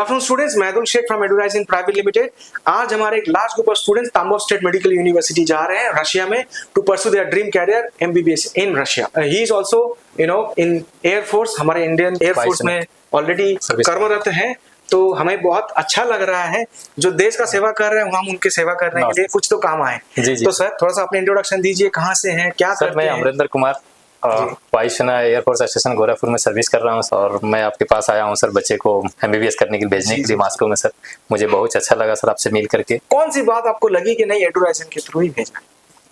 Good afternoon students, Maidul Sheikh from Eduraizing private limited. आज हमारे एक large group of students Tambov state medical university जा रहे हैं रशिया में to pursue their dream career MBBS in Russia. He is also in air force, हमारे Indian air force में already कर्मरत हैं। तो हमें बहुत अच्छा लग रहा है, जो देश का सेवा कर रहे हैं हम उनकी सेवा करने के लिए कुछ तो काम आए। तो सर थोड़ा सा अपने इंट्रोडक्शन दीजिए, कहाँ से हैं, क्या करते हैं? मैं अमरिंदर कुमार वायुसेना एयरफोर्स स्टेशन गोरखपुर में सर्विस कर रहा हूं सर, और मैं आपके पास आया हूं सर बच्चे को एमबीबीएस करने के लिए भेजने के लिए मॉस्को में। सर मुझे बहुत अच्छा लगा सर आपसे मिल करके। कौन सी बात आपको लगी कि नहीं एडुराइजन के थ्रू ही भेजना?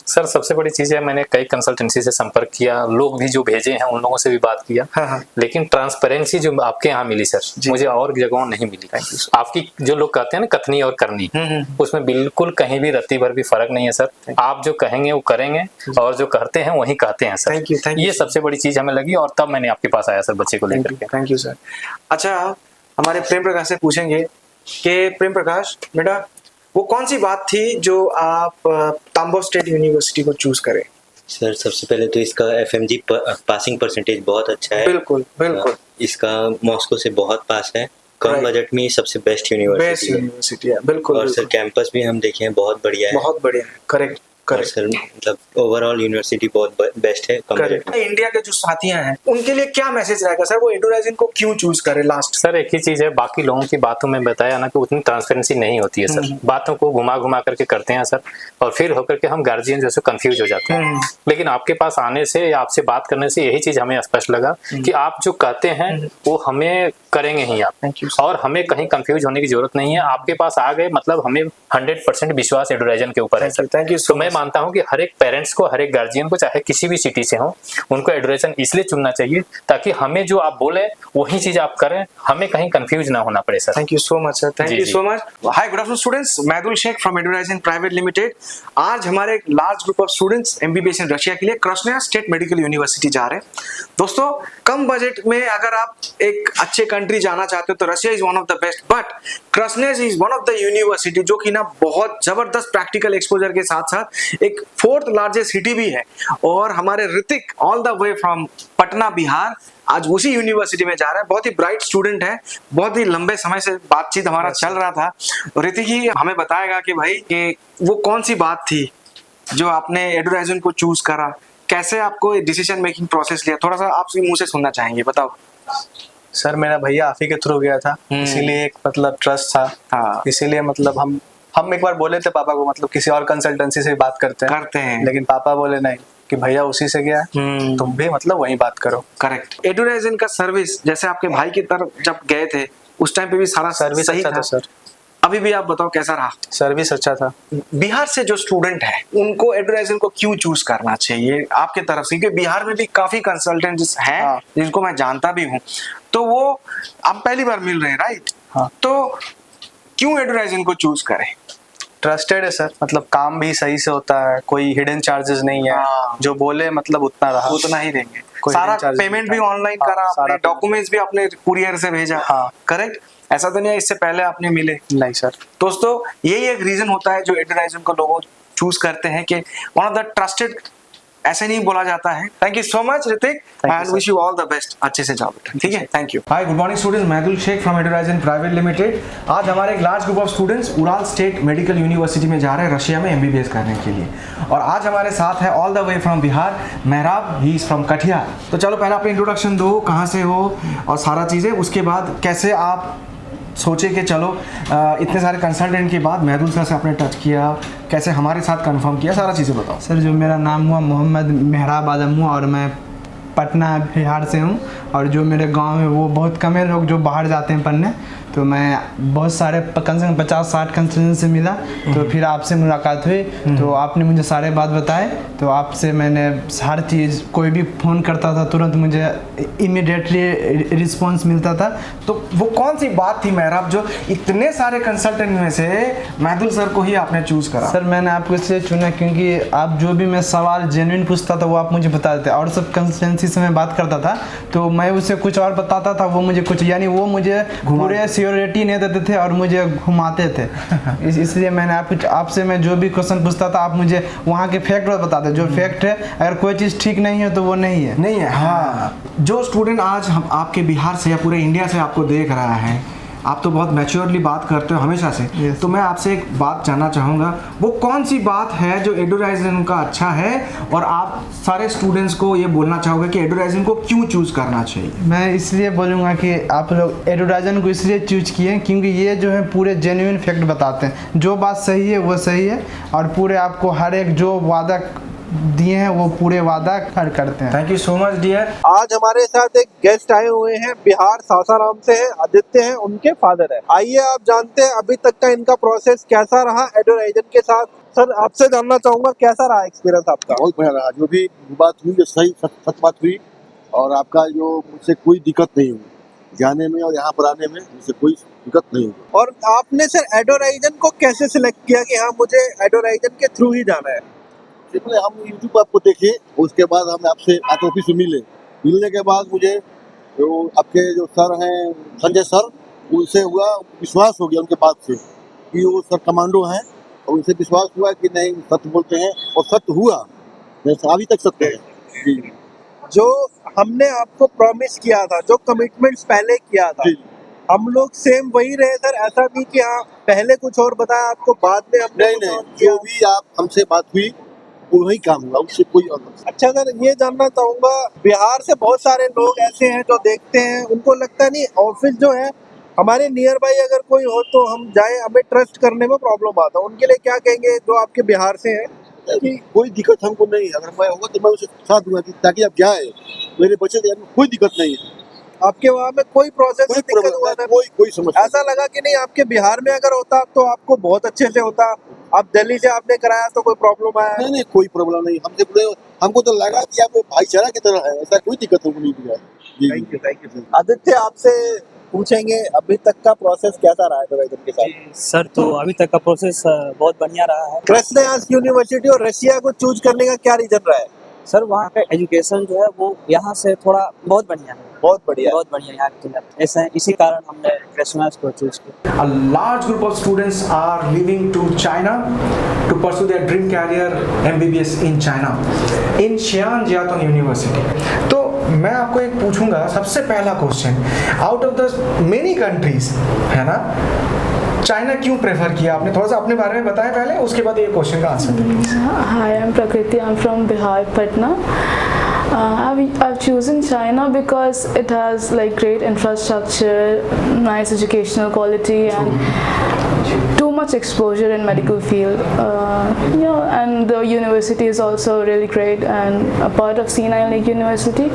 सर सबसे बड़ी चीज है, मैंने कई कंसल्टेंसी से संपर्क किया, लोग भी जो भेजे हैं उन लोगों से भी बात किया। हाँ। लेकिन ट्रांसपेरेंसी जो आपके यहाँ मिली सर, मुझे और जगहों नहीं मिली। आपकी जो लोग कहते हैं ना कथनी और करनी, उसमें बिल्कुल कहीं भी रत्ती भर भी फर्क नहीं है सर। आप जो कहेंगे वो करेंगे और जो कहते हैं वही कहते हैं सर। Thank you. ये सबसे बड़ी चीज हमें लगी और तब मैंने आपके पास आया सर बच्चे को लेकर के। Thank you sir. अच्छा, हमारे प्रेम प्रकाश से पूछेंगे कि प्रेम प्रकाश बेटा, वो कौन सी बात थी जो आप तांबोव स्टेट यूनिवर्सिटी को चूज करें? सर सबसे पहले तो इसका एफएमजी पासिंग परसेंटेज बहुत अच्छा है। बिल्कुल बिल्कुल। इसका मॉस्को से बहुत पास है, कम बजट में सबसे बेस्ट यूनिवर्सिटी है। बिल्कुल। और सर कैंपस भी हम देखे हैं, बहुत बढ़िया है। बहुत बढ़िया है। करेक्ट। सर मतलब ओवरऑल यूनिवर्सिटी बहुत बेस्ट है। इंडिया के जो साथियां हैं उनके लिए क्या मैसेज रहेगा सर, वो एडुराइजन को क्यों चूज करें? लास्ट सर एक ही चीज है, बाकी लोगों की बातों में बताया ना कि उतनी ट्रांसपेरेंसी नहीं होती है सर, बातों को घुमा घुमा करके करते हैं सर, और फिर होकर के हम गार्जियन जैसे कंफ्यूज हो जाते हैं। लेकिन आपके पास आने से या आपसे बात करने से यही चीज हमें स्पष्ट लगा कि आप जो कहते हैं वो हमें करेंगे ही आप, और हमें कहीं कंफ्यूज होने की जरूरत नहीं है। आपके पास आ गए मतलब हमें 100% विश्वास एडुराइजन के ऊपर है सर। Thank you. तो मैं मानता हूं कि हर एक पेरेंट्स को, हर एक गार्जियन को, चाहे किसी भी सिटी से हो, उनको एडुराइजन इसलिए चुनना चाहिए ताकि हमें जो आप बोले वही चीज आप करें, हमें कहीं कंफ्यूज ना होना पड़े sir. Thank you so much sir. Thank you so much. Hi, good afternoon students, Maidul Sheikh from Eduraizen private limited. आज हमारे एक large group of students MBBS in Russia के लिए कृष्णा स्टेट मेडिकल यूनिवर्सिटी जा रहे हैं। दोस्तों, कम बजट में अगर आप एक अच्छे कंट्री जाना चाहते हो तो Russia is one of the best, but Krishna is one of the university जो कि ना बहुत जबरदस्त प्रैक्टिकल एक्सपोजर के साथ साथ एक 4th लार्जेस्ट सिटी भी है। और हमारे Hrithik all the way from Patna Bihar आज उसी यूनिवर्सिटी में जा रहा है। बहुत ही ब्राइट स्टूडेंट है, बहुत ही लंबे समय से बातचीत हमारा चल रहा था। ऋतिक ही हमें बताएगा कि भाई कि वो कौन सी बात थी जो आपने एडुराइजन को चूज करा, कैसे आपको डिसीजन मेकिंग प्रोसेस लिया, थोड़ा सा आपसे मुंह से सुनना चाहेंगे, बताओ। सर मेरा भैया आप ही के थ्रू गया था, इसीलिए एक मतलब ट्रस्ट था। हाँ। इसीलिए मतलब हम एक बार बोले थे पापा को मतलब किसी और कंसल्टेंसी से बात करते हैं, लेकिन पापा बोले नहीं कि भैया उसी से गया, तुम भी मतलब वही बात करो। करेक्ट। एडुराइजन का सर्विस जैसे आपके भाई की तरफ जब गए थे उस टाइम पे भी सारा सर्विस सही अच्छा था सर। अभी भी आप बताओ कैसा रहा? सर्विस अच्छा था। बिहार से जो स्टूडेंट है उनको एडुराइजन को क्यों चूज करना चाहिए आपके तरफ से? क्योंकि बिहार में भी काफी कंसल्टेंट्स हैं। हाँ। जिनको मैं जानता भी हूँ, तो वो आप पहली बार मिल रहे हैं, राइट? हाँ। तो क्यों एडुराइजन को चूज करें? ट्रस्टेड है सर, मतलब काम भी सही से होता है, कोई हिडन चार्जेस नहीं है। हाँ। जो बोले मतलब उतना रहा, उतना ही देंगे। सारा पेमेंट भी ऑनलाइन करा आपने, डॉक्यूमेंट्स भी अपने कुरियर से भेजा। हाँ। करेक्ट। ऐसा तो नहीं है इससे पहले आपने मिले? नहीं सर। दोस्तों, यही एक रीजन होता है जो एडुराइजन को लोग चूज करते हैं कि वन ऑफ द ट्रस्टेड, ऐसे नहीं बोला जाता है। Thank you so much Hrithik, and wish you all the best. अच्छे से जाओ बेटा, ठीक है? Thank you. Hi, good morning students, Maidul Sheikh from Eduraizen private limited. आज हमारे एक large group of students Ural state medical university में जा रहे हैं रशिया में एमबीबीएस करने के लिए। और आज हमारे साथ है all the way from Bihar मेहराब, ही इज फ्रॉम कटिहार। तो चलो पहले अपनी इंट्रोडक्शन दो, कहाँ से हो और सारा चीज़ें, उसके बाद कैसे आप सोचे कि चलो इतने सारे कंसल्टेंट के बाद मैदुल सर से आपने टच किया, कैसे हमारे साथ कंफर्म किया, सारा चीज़ें बताओ। सर जो मेरा नाम हुआ मोहम्मद मेहराब आदम हुआ और मैं पटना बिहार से हूँ। और जो मेरे गांव में वो बहुत कम है लोग जो बाहर जाते हैं पढ़ने, तो मैं बहुत सारे कम से कम 50-60 कंसल्टेंट से मिला, तो फिर आपसे मुलाकात हुई, तो आपने मुझे सारे बात बताए, तो आपसे मैंने हर चीज़, कोई भी फ़ोन करता था तुरंत मुझे इमीडिएटली रिस्पॉन्स मिलता था। तो वो कौन सी बात थी मेहराब जो इतने सारे कंसल्टेंट में से मैदुल सर को ही आपने चूज़ करा? सर मैंने आपको इसलिए चुना क्योंकि आप जो भी मैं सवाल जेन्युइन पूछता था वो आप मुझे बता देते, और सब कंसल्टेंसी से मैं बात करता था तो मैं उसे कुछ और बताता था, वो मुझे कुछ, यानी वो मुझे पूरे सियोरिटी नहीं देते थे और मुझे घुमाते थे। इसलिए मैंने आपसे मैं जो भी क्वेश्चन पूछता था आप मुझे वहाँ के फैक्ट बताते, जो फैक्ट है, अगर कोई चीज़ ठीक नहीं है तो वो नहीं है। हाँ। जो स्टूडेंट आज हम आपके बिहार से या पूरे इंडिया से आपको देख रहा है, आप तो बहुत मैच्योरली बात करते हो हमेशा से। Yes. तो मैं आपसे एक बात जानना चाहूँगा, वो कौन सी बात है जो एडुराइजन का अच्छा है और आप सारे स्टूडेंट्स को ये बोलना चाहोगे कि एडुराइजन को क्यों चूज़ करना चाहिए? मैं इसलिए बोलूँगा कि आप लोग एडुराइजन को इसलिए चूज किए क्योंकि ये जो है पूरे जेन्युइन फैक्ट बताते हैं। जो बात सही है वो सही है और पूरे आपको हर एक जो वादा दिए हैं वो पूरे वादा करते हैं। Thank you so much dear. आज हमारे साथ एक गेस्ट आए हुए हैं, बिहार सासाराम से है, आदित्य हैं, उनके फादर है। आइए आप जानते हैं अभी तक का इनका प्रोसेस कैसा रहा एडुराइजन के साथ। सर आपसे जानना चाहूंगा कैसा रहा एक्सपीरियंस आपका? बहुत बढ़िया रहा, जो भी बात हुई जो सही सच बात हुई और आपका जो मुझसे कोई दिक्कत नहीं हुई जाने में और यहाँ पर आने में, मुझसे कोई दिक्कत नहीं हुई। और आपने सर एडुराइजन को कैसे सिलेक्ट किया कि हाँ मुझे एडुराइजन के थ्रू ही जाना है? सिंपल हम यूट्यूब आपको देखे, उसके बाद हम आपसे आके ऑफिस में मिलने के बाद मुझे जो आपके जो सर हैं संजय सर, उनसे हुआ विश्वास हो गया उनके बात से कि वो सर कमांडो हैं और उनसे विश्वास हुआ कि नहीं सत्य बोलते हैं और सत्य हुआ, अभी तक सत्य है जी। जो हमने आपको प्रॉमिस किया था, जो कमिटमेंट्स पहले किया था, हम लोग सेम वही रहे सर? ऐसा नहीं कि हाँ पहले कुछ और बताया आपको बाद में हमने कुछ और किया? जो भी आप हमसे बात हुई वही काम हुआ, उससे कोई और। अच्छा सर ये जानना चाहूंगा, बिहार से बहुत सारे लोग ऐसे हैं जो देखते हैं, उनको लगता नहीं ऑफिस जो है हमारे नियर बाई अगर कोई हो तो हम जाए, हमें ट्रस्ट करने में प्रॉब्लम आता है, उनके लिए क्या कहेंगे जो आपके बिहार से हैं? कि कोई दिक्कत हमको नहीं है, अगर मैं होगा तो मैं उसे साथ दूंगा ताकि आप जाए, मेरे बच्चे को कोई दिक्कत नहीं है। आपके वहाँ में कोई प्रोसेस कोई दिक्कत हुआ था? कोई समस्या ऐसा लगा कि नहीं आपके बिहार में अगर होता तो आपको बहुत अच्छे से होता, आप दिल्ली से आपने कराया तो कोई प्रॉब्लम आया? नहीं, कोई प्रॉब्लम नहीं, हमको तो लगा कि आप भाईचारा की तरह है, ऐसा कोई दिक्कत हमको नहीं दिया। Thank you. आदित्य आपसे पूछेंगे अभी तक का प्रोसेस कैसा रहा है एडुराइजन के साथ? सर तो अभी तक का प्रोसेस बहुत बढ़िया रहा है। कृष्णयास यूनिवर्सिटी और रशिया को चूज करने का क्या रीजन रहा है? सर वहाँ का एजुकेशन जो है वो यहाँ से थोड़ा बहुत बढ़िया है, बहुत बढ़िया। यहाँ के ऐसा है, इसी कारण हमने कृष्णयास को चूज किया। A large group of students are leaving to China to pursue their dream career MBBS in China in Xi'an Jiatong University. तो मैं आपको एक पूछूंगा, सबसे पहला question, out of the many countries है ना, चाइना क्यों प्रेफर किया आपने? थोड़ा सा अपने बारे में बताएं पहले, उसके बाद ये क्वेश्चन का आंसर दें। Hi, I'm Prakriti. I'm from Bihar, Patna. I've chosen China because it has like great infrastructure, nice educational quality, and too much exposure in medical field. And the university is also really great and a part of Sinai Lake University.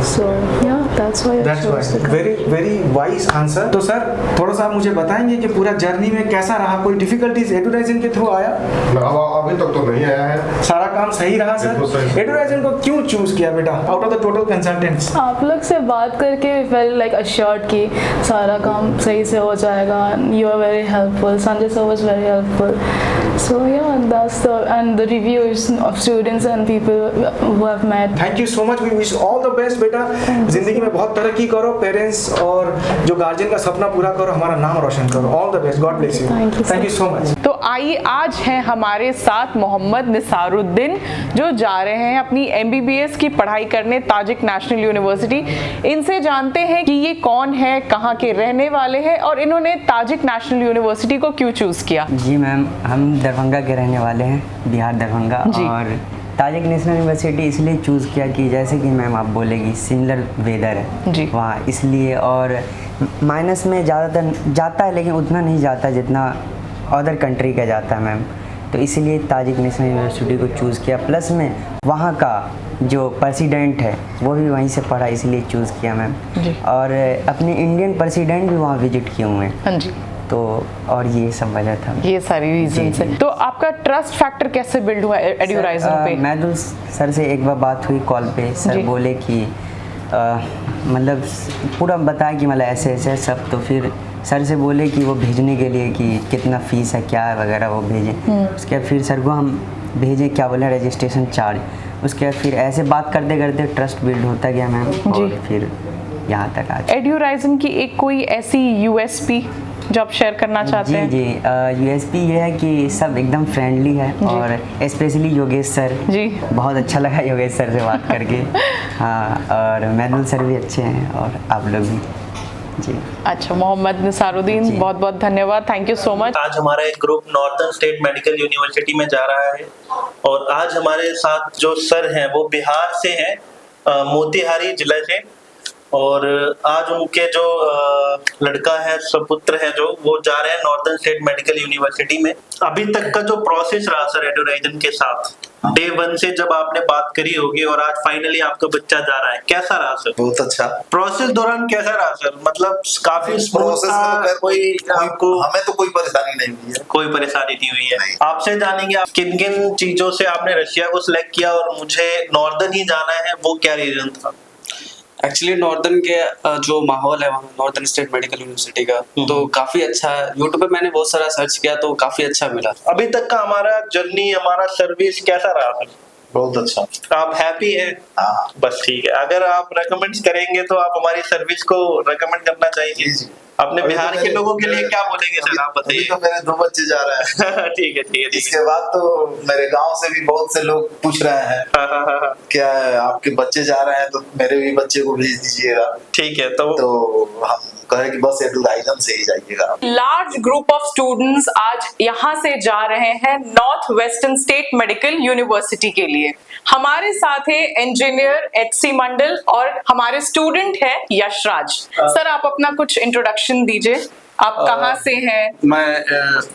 So yeah, that's why I chose it. very wise answer. तो sir थोड़ा सा आप मुझे बताएंगे कि पूरा journey में कैसा रहा? कोई डिफिकल्टीज एडुराइजन के थ्रू आया? अभी तक तो नहीं आया है। सारा काम सही रहा सर? एडुराइजन को क्यों चूज किया बेटा out of the total consultants? आप लोग से बात करके felt like assured कि सारा काम सही से हो जाएगा. You are very helpful. Sanjay sir was very helpful. So yeah, that's the reviews of students and people who have met. Thank you so much. We wish all the best बेटा. जिंदगी में बहुत तरक्की करो, पेरेंट्स और जो guardian का सपना पूरा करो, हमारा नाम रोशन करो. All the best. God bless you. Thank you so much. तो आइए आज हैं हमारे साथ मोहम्मद निसारुद्दीन जो जा रहे हैं अपनी MBBS की पढ़ाई करने ताजिक नेशनल यूनिवर्सिटी. इनसे जानते हैं कि ये कौन है, कहाँ के रहने वाले हैं और इन्होंने ताजिक नेशनल यूनिवर्सिटी को क्यों चूज किया. जी मैम, हम दरभंगा के रहने वाले हैं, बिहार दरभंगा. और ताजिक नेशनल यूनिवर्सिटी इसलिए चूज़ किया कि जैसे कि मैम आप बोलेगी सिमिलर वेदर है वहाँ, इसलिए और माइनस में ज़्यादातर जाता है लेकिन उतना नहीं जाता जितना अदर कंट्री का जाता है मैम. तो इसलिए ताजिक नेशनल यूनिवर्सिटी को चूज़ किया. प्लस में वहाँ का जो प्रेसिडेंट है वो भी वहीं से पढ़ा, इसलिए चूज़ किया मैम. और अपने इंडियन प्रेसिडेंट भी वहाँ विजिट किए हुए हैं. हाँ जी. तो और ये सब वजह था, ये सारी रीजन से. तो आपका ट्रस्ट फैक्टर कैसे बिल्ड हुआ एडुराइजन पे? मैदुल सर से एक बार बात हुई कॉल पे. सर बोले कि मतलब पूरा बताया कि मतलब ऐसे ऐसे सब. तो फिर सर से बोले कि वो भेजने के लिए कि कितना फ़ीस है क्या है वगैरह वो भेजें. उसके बाद फिर सर को हम भेजे क्या बोले रजिस्ट्रेशन चार्ज. उसके बाद फिर ऐसे बात करते करते ट्रस्ट बिल्ड होता गया मैम. और फिर यहाँ तक आ. एडुराइजन की एक कोई ऐसी USP जो आप शेयर करना चाहते हैं? जी USP ये है कि सब एकदम फ्रेंडली है और स्पेशली योगेश सर जी, बहुत अच्छा लगा योगेश सर से बात करके. हाँ, और मैदुल सर भी अच्छे हैं और आप लोग भी. जी। अच्छा, मोहम्मद निसारुद्दीन, बहुत बहुत धन्यवाद, थैंक यू सो मच। आज हमारा एक group northern state medical university में जा रहा है और आज हमारे साथ जो सर हैं वो बिहार से हैं, मोतिहारी जिला से, और आज उनके जो लड़का है, सुपुत्र है, जो वो जा रहे हैं नॉर्दर्न स्टेट मेडिकल यूनिवर्सिटी में। अभी तक का जो प्रोसेस रहा सर एडोराइजन के साथ, डे 1 से जब आपने बात करी होगी और आज फाइनली आपका बच्चा जा रहा है, कैसा रहा सर? बहुत अच्छा। प्रोसेस दौरान कैसा रहा सर? मतलब काफी स्मूथ था? कोई आपको, हमें तो कोई परेशानी नहीं हुई है। कोई परेशानी नहीं हुई है। आपसे जानेंगे आप किन किन चीजों से आपने रशिया को सिलेक्ट किया और मुझे नॉर्दर्न ही जाना है, वो क्या रीजन था? एक्चुअली नॉर्दर्न के जो माहौल है वहाँ नॉर्दर्न स्टेट मेडिकल यूनिवर्सिटी का, तो काफी अच्छा है। यूट्यूब पे मैंने बहुत सारा सर्च किया तो काफी अच्छा मिला। अभी तक का हमारा जर्नी, हमारा सर्विस कैसा रहा सर? बहुत अच्छा। आप हैप्पी हैं? हाँ। बस ठीक है। अगर आप रेकमेंड करेंगे तो आप हमारी सर्विस को रेकमेंड करना चाहिए। जी। अपने बिहार के लोगों के लिए क्या बोलेंगे सर, आप बताइए। तो मेरे 2 बच्चे जा रहे हैं। ठीक है, ठीक है। इसके बाद तो मेरे गांव से भी बहुत से लोग पूछ रहे हैं क्या आपके बच्चे जा रहे हैं तो मेरे भी बच्चे को भेज दीजिएगा। ठीक है, तो हम कहे कि बस एडोराइजन से ही जाइएगा। लार्ज ग्रुप ऑफ स्टूडेंट्स आज यहाँ से जा रहे हैं north western state medical university के लिए। हमारे साथ है इंजीनियर HC मंडल और हमारे स्टूडेंट है यशराज। सर, आप अपना कुछ इंट्रोडक्शन दीजिए, आप कहाँ से हैं? मैं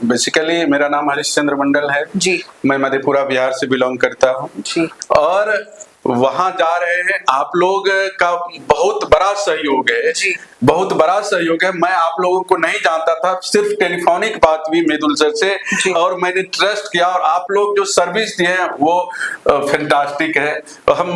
बेसिकली मेरा नाम हरिश्चंद्र मंडल है जी। मैं मधेपुरा बिहार से बिलोंग करता हूँ जी। और वहां जा रहे हैं। आप लोग का बहुत बड़ा सहयोग है जी। बहुत बड़ा सहयोग है। मैं आप लोगों को नहीं जानता था, सिर्फ टेलीफोनिक बात हुई मेदुल सर से और मैंने ट्रस्ट किया और आप लोग जो सर्विस दिए हैं वो फैंटास्टिक है। हम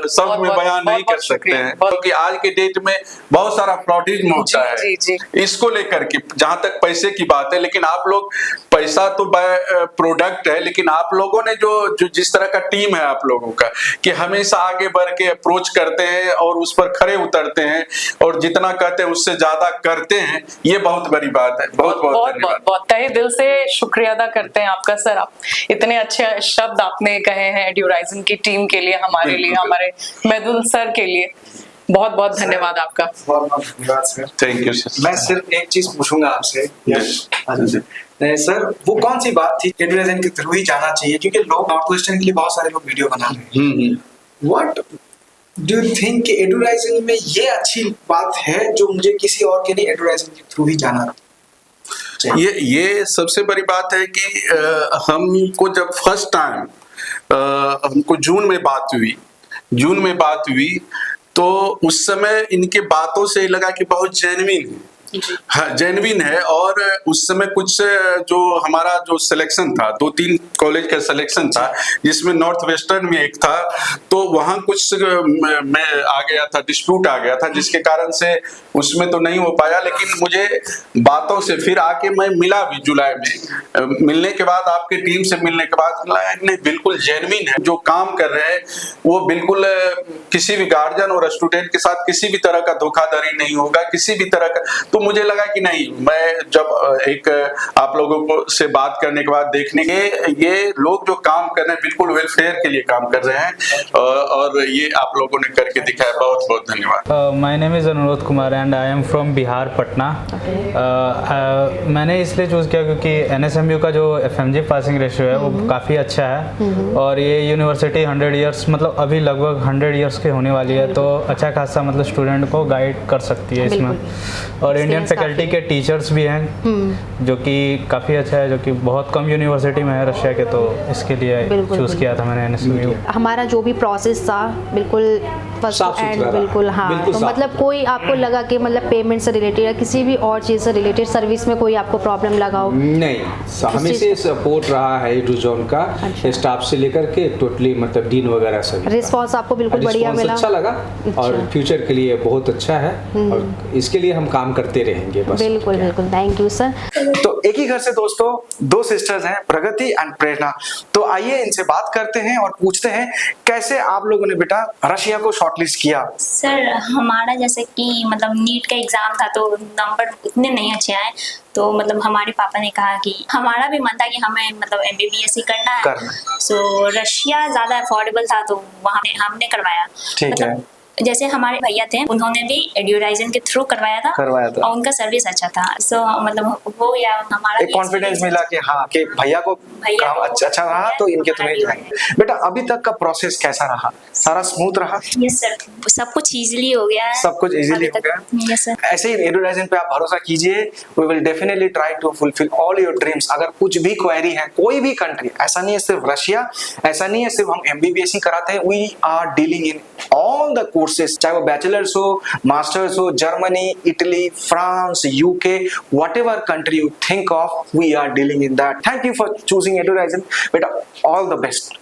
शब्द में बयान नहीं कर सकते हैं क्योंकि आज के डेट में बहुत सारा फ्रॉडिज्म होता है इसको लेकर के, जहां तक पैसे की बात है। लेकिन आप लोग, पैसा तो प्रोडक्ट है, लेकिन आप लोगों ने जो जिस तरह का टीम है आप लोगों का कि हमेशा आगे बढ़ के अप्रोच करते हैं और उस पर खड़े उतरते हैं और जितना कहते हैं उससे ज्यादा करते हैं, ये बहुत बड़ी बात है। बहुत धन्यवाद। बहुत तहे दिल से शुक्रिया अदा करते हैं आपका सर। आप इतने अच्छे शब्द आपने कहे हैं एड्यूराइजन की टीम के लिए, हमारे लिए, हमारे मेदुल सर के लिए। बहुत बहुत धन्यवाद आपका। Thank you sir. मैं सिर्फ एक चीज पूछूंगा आपसे सर, वो कौन सी बात थी एडुराइजन के थ्रू ही जाना चाहिए, क्योंकि लोग नॉर्थ वेस्टर्न के लिए बहुत सारे लोग वीडियो बना रहे हैं। व्हाट डू यू थिंक कि एडुराइजन में ये अच्छी बात है जो मुझे किसी और के लिए एडुराइजन के थ्रू ही जाना चाहिए? ये सबसे बड़ी बात है कि हमको जब फर्स्ट टाइम हमको जून में बात हुई तो उस समय इनके बातों से लगा कि बहुत जेन्युइन है। हाँ, जेन्युइन है। और उस समय कुछ जो हमारा जो सिलेक्शन था, 2-3 कॉलेज का सिलेक्शन था जिसमें नॉर्थ वेस्टर्न में एक था, तो वहाँ कुछ मैं आ गया था, डिस्प्यूट आ गया था, जिसके कारण से उसमें तो नहीं हो पाया। लेकिन मुझे बातों से फिर आके मैं मिला भी जुलाई में, मिलने के बाद आपके टीम से मिलने के बाद नहीं, बिल्कुल जेन्युइन है जो काम कर रहे हैं वो। बिल्कुल किसी भी गार्जियन और स्टूडेंट के साथ किसी भी तरह का धोखाधड़ी नहीं होगा, किसी भी तरह का। तो मुझे लगा कि नहीं, मैं जब एक आप लोगों को से बात करने के बाद देखने के ये लोग जो काम कर रहे हैं बिल्कुल वेलफेयर के लिए काम कर रहे हैं और ये आप लोगों ने करके दिखाया। बहुत बहुत धन्यवाद। माय नेम इज़ अनुरोध Kumar and I am from Bihar, Patna. मैंने इसलिए चूज़ किया क्योंकि NSMU का जो FMG पासिंग रेशियो है वो काफ़ी अच्छा है और ये यूनिवर्सिटी 100 ईयर्स, मतलब अभी लगभग 100 ईयर्स की होने वाली है, तो अच्छा खासा मतलब स्टूडेंट को गाइड कर सकती है इसमें। और इंडियन फैकल्टी के टीचर्स भी हैं जो कि काफ़ी अच्छा है, जो कि बहुत कम यूनिवर्सिटी में है रशिया के, तो इसके लिए चूज़ किया था मैंने NSMU। हमारा जो भी प्रोसेस था बिल्कुल फर्स्ट एंड बिल्कुल हाँ, तो मतलब कोई आपको लगा कि मतलब पेमेंट से रिलेटेड या किसी भी और चीज़ से रिलेटेड सर्विस में कोई आपको प्रॉब्लम लगा हो? नहीं, हमें से सपोर्ट रहा है टू जोन का स्टाफ से लेकर के टोटली, मतलब डीन वगैरह सब। रिस्पॉन्स आपको बिल्कुल बढ़िया मिला? अच्छा लगा और फ्यूचर के लिए बहुत अच्छा है और इसके लिए हम काम करते रहेंगे बस। बिल्कुल बिल्कुल, थैंक यू सर। तो एक ही घर से दोस्तों 2 सिस्टर्स हैं, प्रगति एंड प्रेरणा। तो आइए इनसे बात करते हैं और पूछते हैं कैसे आप लोगों ने बेटा रशिया को शॉर्टलिस्ट किया। सर, हमारा जैसे कि मतलब नीट का एग्जाम था तो नंबर उतने नहीं अच्छे आए, तो मतलब हमारे पापा ने कहा कि हमारा भी मन था कि हमें मतलब MBBS ही करना है। सो रशिया ज़्यादा अफोर्डेबल था तो वहाँ पे हमने करवाया। ठीक है। जैसे हमारे भैया थे, उन्होंने भी एड्यूराइजन के थ्रू करवाया था और उनका सर्विस अच्छा था। सो मतलब वो या हमारा एक कॉन्फिडेंस मिला कि हाँ कि भैया को काम अच्छा रहा तो इनके तो नहीं जाएंगे। बेटा अभी तक का प्रोसेस कैसा रहा? सारा स्मूथ रहा? यस सर, सब कुछ इजीली हो गया है। सब कुछ इजीली हो गया। Yes sir. ऐसे ही एड्यूराइजन पे आप भरोसा कीजिए, we will definitely try to fulfil all your dreams. अगर कुछ भी क्वेरी है, कोई भी कंट्री, ऐसा नहीं है सिर्फ रशिया, ऐसा नहीं है सिर्फ हम एमबीबीएस ही कराते हैं, we are dealing in all the courses, चाहे वो बैचलर्स हो, मास्टर्स हो, Germany, Italy, France, UK, whatever country you think of, we are dealing in that. Thank you for choosing Eduraizon बेटा, ऑल द बेस्ट।